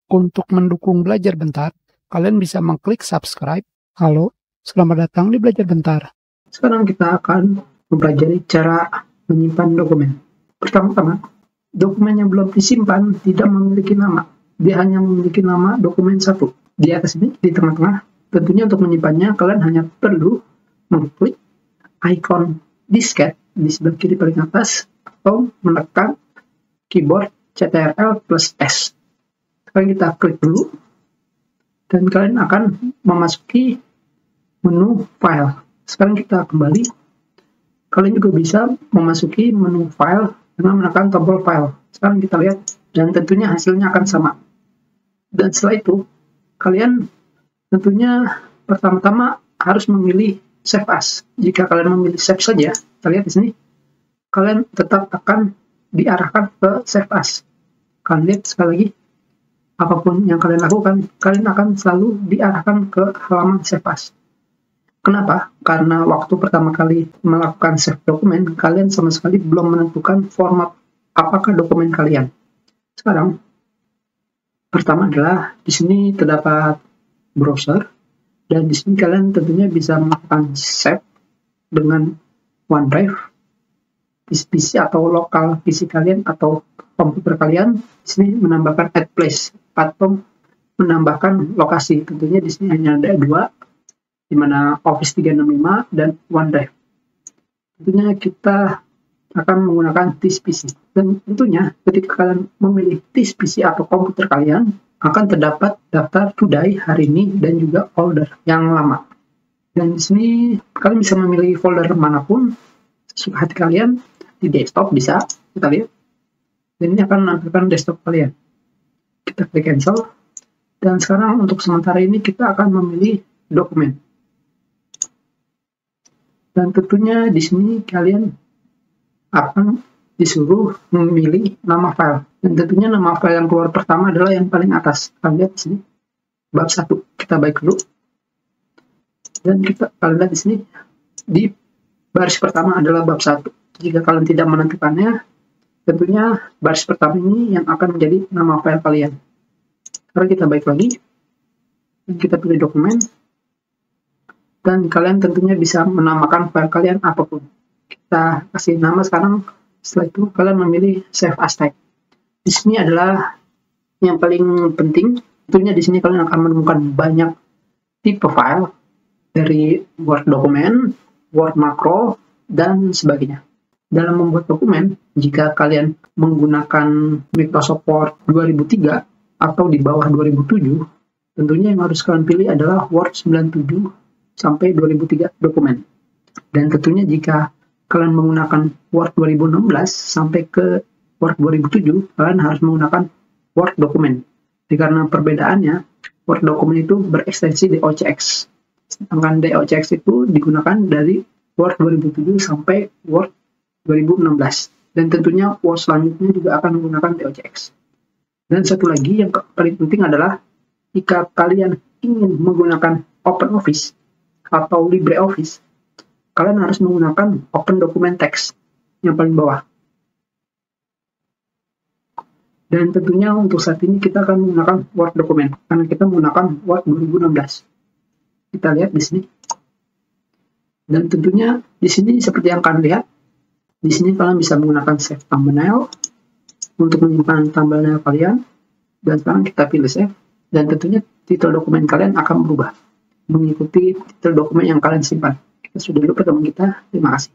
Untuk mendukung Belajar Bentar, kalian bisa mengklik subscribe. Halo, selamat datang di Belajar Bentar. Sekarang kita akan mempelajari cara menyimpan dokumen. Pertama-tama, dokumen yang belum disimpan tidak memiliki nama. Dia hanya memiliki nama dokumen satu. Di atas ini, di tengah-tengah, tentunya untuk menyimpannya, kalian hanya perlu mengklik icon disket di sebelah kiri paling atas atau menekan keyboard Ctrl plus S. Sekarang kita klik dulu dan kalian akan memasuki menu file. Sekarang kita kembali. Kalian juga bisa memasuki menu file dengan menekan tombol file. Sekarang kita lihat dan tentunya hasilnya akan sama. Dan setelah itu kalian tentunya pertama-tama harus memilih save as. Jika kalian memilih save saja, kita lihat di sini kalian tetap akan diarahkan ke save as. Kalian lihat sekali lagi, apapun yang kalian lakukan, kalian akan selalu diarahkan ke halaman save as. Kenapa? Karena waktu pertama kali melakukan save dokumen, kalian sama sekali belum menentukan format apakah dokumen kalian. Sekarang, pertama adalah di sini terdapat browser, dan di sini kalian tentunya bisa melakukan save dengan OneDrive, PC atau lokal PC kalian atau komputer kalian. Di sini menambahkan add place atau menambahkan lokasi. Tentunya di sini hanya ada dua, di mana Office 365 dan OneDrive. Tentunya kita akan menggunakan this PC. Dan tentunya ketika kalian memilih this PC atau komputer kalian, akan terdapat daftar today hari ini dan juga folder yang lama. Dan di sini kalian bisa memilih folder manapun sesuka hati kalian. Di desktop bisa, kita lihat. Dan ini akan menampilkan desktop kalian. Kita klik cancel. Dan sekarang untuk sementara ini kita akan memilih dokumen. Dan tentunya di sini kalian akan disuruh memilih nama file. Dan tentunya nama file yang keluar pertama adalah yang paling atas. Kalian lihat di sini, bab 1. Kita baik dulu. Dan kalian lihat di sini, di baris pertama adalah bab 1. Jika kalian tidak menentukannya, tentunya baris pertama ini yang akan menjadi nama file kalian. Sekarang kita baik lagi, dan kita pilih dokumen. Dan kalian tentunya bisa menamakan file kalian apapun. Kita kasih nama sekarang. Setelah itu kalian memilih save as type. Di sini adalah yang paling penting. Tentunya di sini kalian akan menemukan banyak tipe file dari Word dokumen, Word makro, dan sebagainya. Dalam membuat dokumen, jika kalian menggunakan Microsoft Word 2003 atau di bawah 2007, tentunya yang harus kalian pilih adalah Word 97 sampai 2003 dokumen. Dan tentunya jika kalian menggunakan Word 2016 sampai ke Word 2007, kalian harus menggunakan Word dokumen. Karena perbedaannya, Word dokumen itu berekstensi DOCX. Sedangkan DOCX itu digunakan dari Word 2007 sampai Word 2016. Dan tentunya Word selanjutnya juga akan menggunakan DOCX. Dan satu lagi yang paling penting adalah jika kalian ingin menggunakan OpenOffice atau LibreOffice, kalian harus menggunakan Open Document Text yang paling bawah. Dan tentunya untuk saat ini kita akan menggunakan Word dokumen karena kita menggunakan Word 2016. Kita lihat di sini. Dan tentunya di sini seperti yang kalian lihat, di sini kalian bisa menggunakan save thumbnail untuk menyimpan thumbnail kalian. Dan sekarang kita pilih save. Dan tentunya titel dokumen kalian akan berubah mengikuti titel dokumen yang kalian simpan. Kita sudah dulu pertemuan kita. Terima kasih.